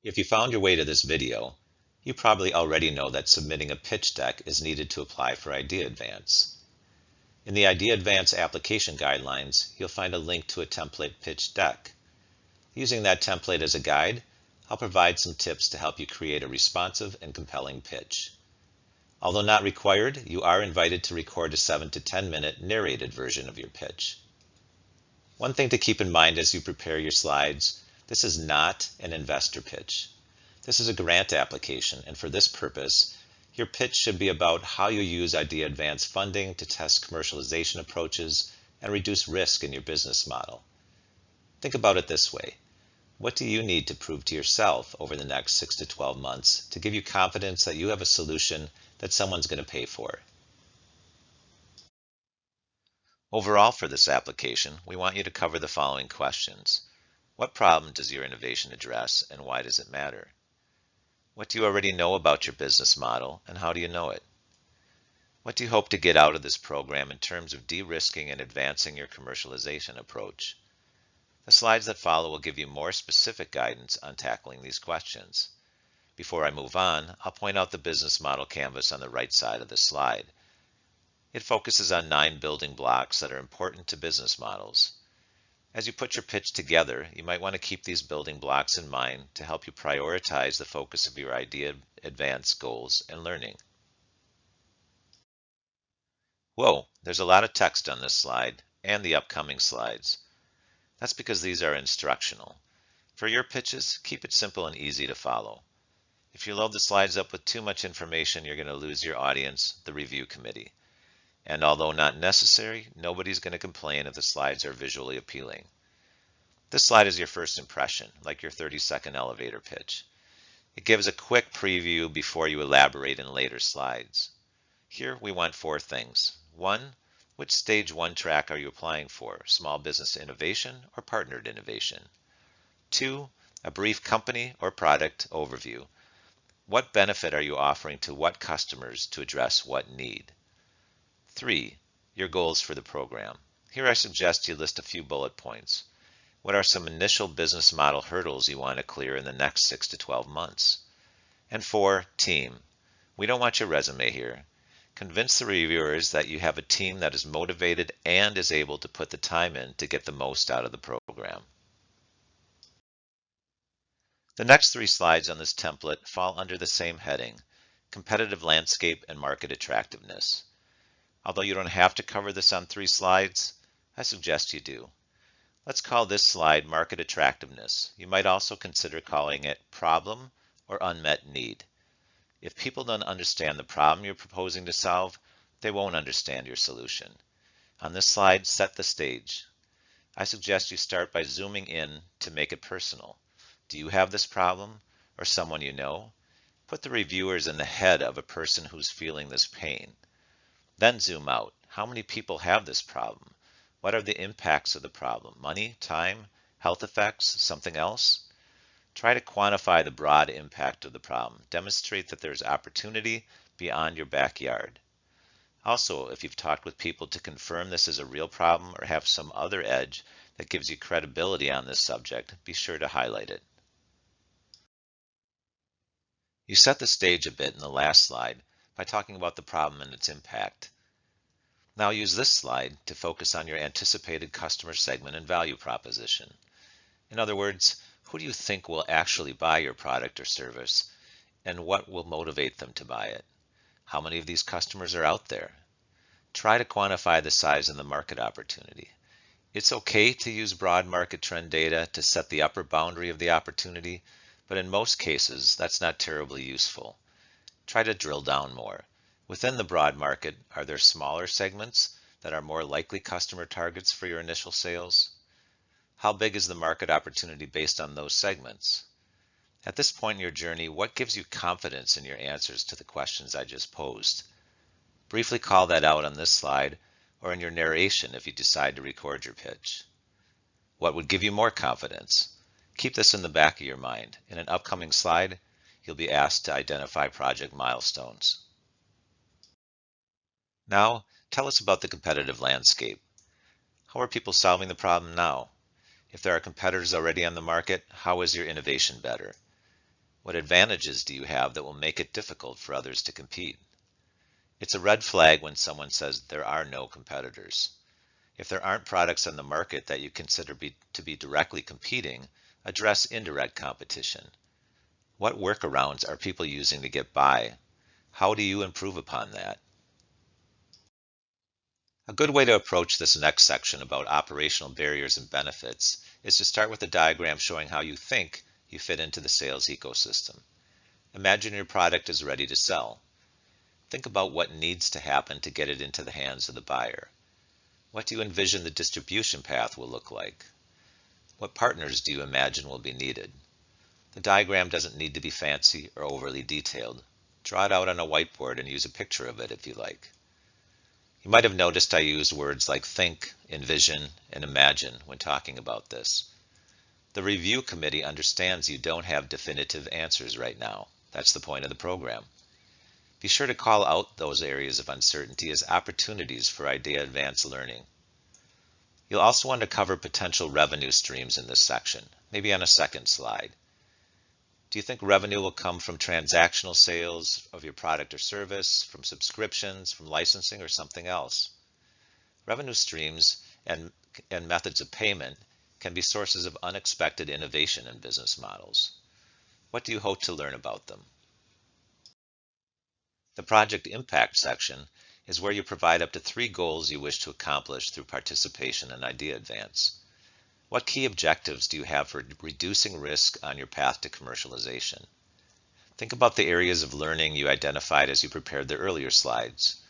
If you found your way to this video, you probably already know that submitting a pitch deck is needed to apply for Ideadvance. In the Ideadvance application guidelines, you'll find a link to a template pitch deck. Using that template as a guide, I'll provide some tips to help you create a responsive and compelling pitch. Although not required, you are invited to record a 7 to 10 minute narrated version of your pitch. One thing to keep in mind as you prepare your slides, this is not an investor pitch. This is a grant application, and for this purpose, your pitch should be about how you use Ideadvance funding to test commercialization approaches and reduce risk in your business model. Think about it this way. What do you need to prove to yourself over the next 6 to 12 months to give you confidence that you have a solution that someone's going to pay for? Overall, for this application, we want you to cover the following questions. What problem does your innovation address, and why does it matter? What do you already know about your business model, and how do you know it? What do you hope to get out of this program in terms of de-risking and advancing your commercialization approach? The slides that follow will give you more specific guidance on tackling these questions. Before I move on, I'll point out the business model canvas on the right side of the slide. It focuses on 9 building blocks that are important to business models. As you put your pitch together, you might want to keep these building blocks in mind to help you prioritize the focus of your Ideadvance goals and learning. Whoa, there's a lot of text on this slide and the upcoming slides. That's because these are instructional. For your pitches, keep it simple and easy to follow. If you load the slides up with too much information, you're going to lose your audience, the review committee. And although not necessary, nobody's going to complain if the slides are visually appealing. This slide is your first impression, like your 30-second elevator pitch. It gives a quick preview before you elaborate in later slides. Here we want 4 things. 1, which stage 1 track are you applying for, small business innovation or partnered innovation? 2, a brief company or product overview. What benefit are you offering to what customers to address what need? 3, your goals for the program. Here I suggest you list a few bullet points. What are some initial business model hurdles you want to clear in the next 6 to 12 months? And 4, team. We don't want your resume here. Convince the reviewers that you have a team that is motivated and is able to put the time in to get the most out of the program. The next 3 slides on this template fall under the same heading, competitive landscape and market attractiveness. Although you don't have to cover this on 3 slides, I suggest you do. Let's call this slide Market Attractiveness. You might also consider calling it Problem or Unmet Need. If people don't understand the problem you're proposing to solve, they won't understand your solution. On this slide, set the stage. I suggest you start by zooming in to make it personal. Do you have this problem or someone you know? Put the reviewers in the head of a person who's feeling this pain. Then zoom out. How many people have this problem? What are the impacts of the problem? Money, time, health effects, something else? Try to quantify the broad impact of the problem. Demonstrate that there's opportunity beyond your backyard. Also, if you've talked with people to confirm this is a real problem or have some other edge that gives you credibility on this subject, be sure to highlight it. You set the stage a bit in the last slide by talking about the problem and its impact. Now use this slide to focus on your anticipated customer segment and value proposition. In other words, who do you think will actually buy your product or service, and what will motivate them to buy it? How many of these customers are out there? Try to quantify the size of the market opportunity. It's okay to use broad market trend data to set the upper boundary of the opportunity, but in most cases, that's not terribly useful. Try to drill down more. Within the broad market, are there smaller segments that are more likely customer targets for your initial sales? How big is the market opportunity based on those segments? At this point in your journey, what gives you confidence in your answers to the questions I just posed? Briefly call that out on this slide or in your narration if you decide to record your pitch. What would give you more confidence? Keep this in the back of your mind. In an upcoming slide, you'll be asked to identify project milestones. Now, tell us about the competitive landscape. How are people solving the problem now? If there are competitors already on the market, how is your innovation better? What advantages do you have that will make it difficult for others to compete? It's a red flag when someone says there are no competitors. If there aren't products on the market that you consider to be directly competing, address indirect competition. What workarounds are people using to get by? How do you improve upon that? A good way to approach this next section about operational barriers and benefits is to start with a diagram showing how you think you fit into the sales ecosystem. Imagine your product is ready to sell. Think about what needs to happen to get it into the hands of the buyer. What do you envision the distribution path will look like? What partners do you imagine will be needed? The diagram doesn't need to be fancy or overly detailed. Draw it out on a whiteboard and use a picture of it if you like. You might have noticed I use words like think, envision, and imagine when talking about this. The review committee understands you don't have definitive answers right now. That's the point of the program. Be sure to call out those areas of uncertainty as opportunities for Ideadvance learning. You'll also want to cover potential revenue streams in this section, maybe on a second slide. Do you think revenue will come from transactional sales of your product or service, from subscriptions, from licensing, or something else? Revenue streams and methods of payment can be sources of unexpected innovation in business models. What do you hope to learn about them? The Project Impact section is where you provide up to 3 goals you wish to accomplish through participation in Ideadvance. What key objectives do you have for reducing risk on your path to commercialization? Think about the areas of learning you identified as you prepared the earlier slides.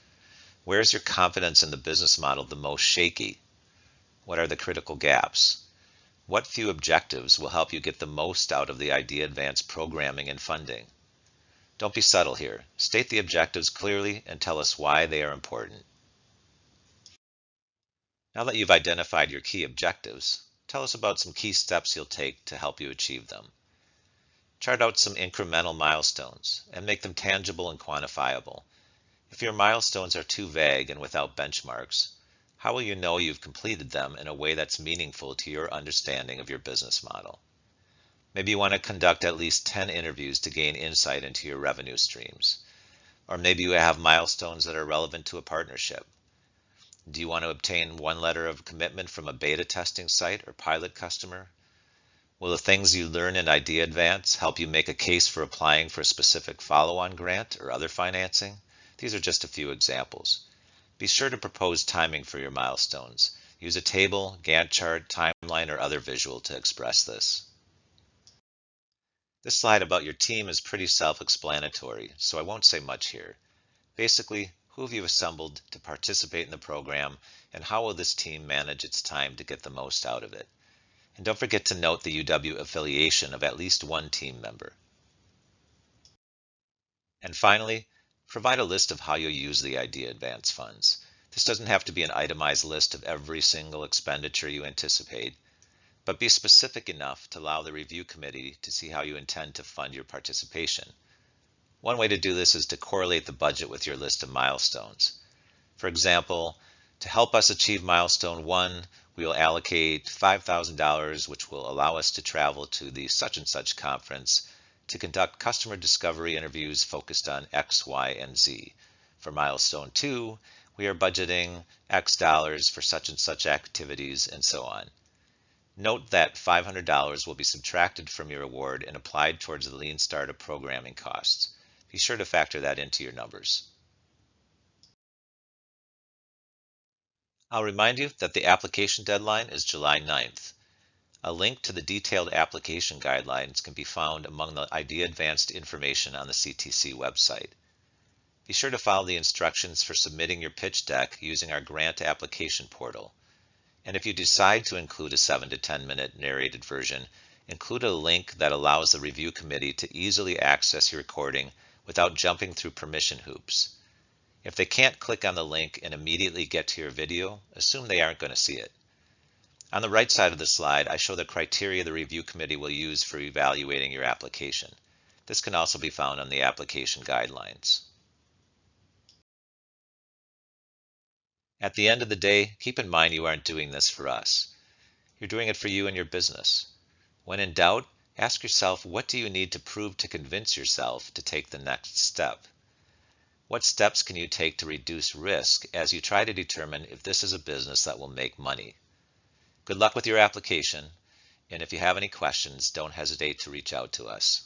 Where is your confidence in the business model the most shaky? What are the critical gaps? What few objectives will help you get the most out of the Ideadvance programming and funding? Don't be subtle here. State the objectives clearly and tell us why they are important. Now that you've identified your key objectives, tell us about some key steps you'll take to help you achieve them. Chart out some incremental milestones and make them tangible and quantifiable. If your milestones are too vague and without benchmarks, how will you know you've completed them in a way that's meaningful to your understanding of your business model? Maybe you want to conduct at least 10 interviews to gain insight into your revenue streams. Or maybe you have milestones that are relevant to a partnership. Do you want to obtain 1 letter of commitment from a beta testing site or pilot customer? Will the things you learn in Ideadvance help you make a case for applying for a specific follow-on grant or other financing? These are just a few examples. Be sure to propose timing for your milestones. Use a table, Gantt chart, timeline, or other visual to express this. This slide about your team is pretty self-explanatory, so I won't say much here. Basically, who have you assembled to participate in the program, and how will this team manage its time to get the most out of it? And don't forget to note the UW affiliation of at least 1 team member. And finally, provide a list of how you'll use the Ideadvance funds. This doesn't have to be an itemized list of every single expenditure you anticipate, but be specific enough to allow the review committee to see how you intend to fund your participation. One way to do this is to correlate the budget with your list of milestones. For example, to help us achieve milestone 1, we will allocate $5,000, which will allow us to travel to the such and such conference to conduct customer discovery interviews focused on X, Y, and Z. For milestone 2, we are budgeting X dollars for such and such activities, and so on. Note that $500 will be subtracted from your award and applied towards the Lean Startup programming costs. Be sure to factor that into your numbers. I'll remind you that the application deadline is July 9th. A link to the detailed application guidelines can be found among the Ideadvance information on the CTC website. Be sure to follow the instructions for submitting your pitch deck using our grant application portal. And if you decide to include a 7 to 10 minute narrated version, include a link that allows the review committee to easily access your recording without jumping through permission hoops. If they can't click on the link and immediately get to your video, assume they aren't going to see it. On the right side of the slide, I show the criteria the review committee will use for evaluating your application. This can also be found on the application guidelines. At the end of the day, keep in mind you aren't doing this for us. You're doing it for you and your business. When in doubt, Ask yourself, what do you need to prove to convince yourself to take the next step? What steps can you take to reduce risk as you try to determine if this is a business that will make money? Good luck with your application, and if you have any questions, don't hesitate to reach out to us.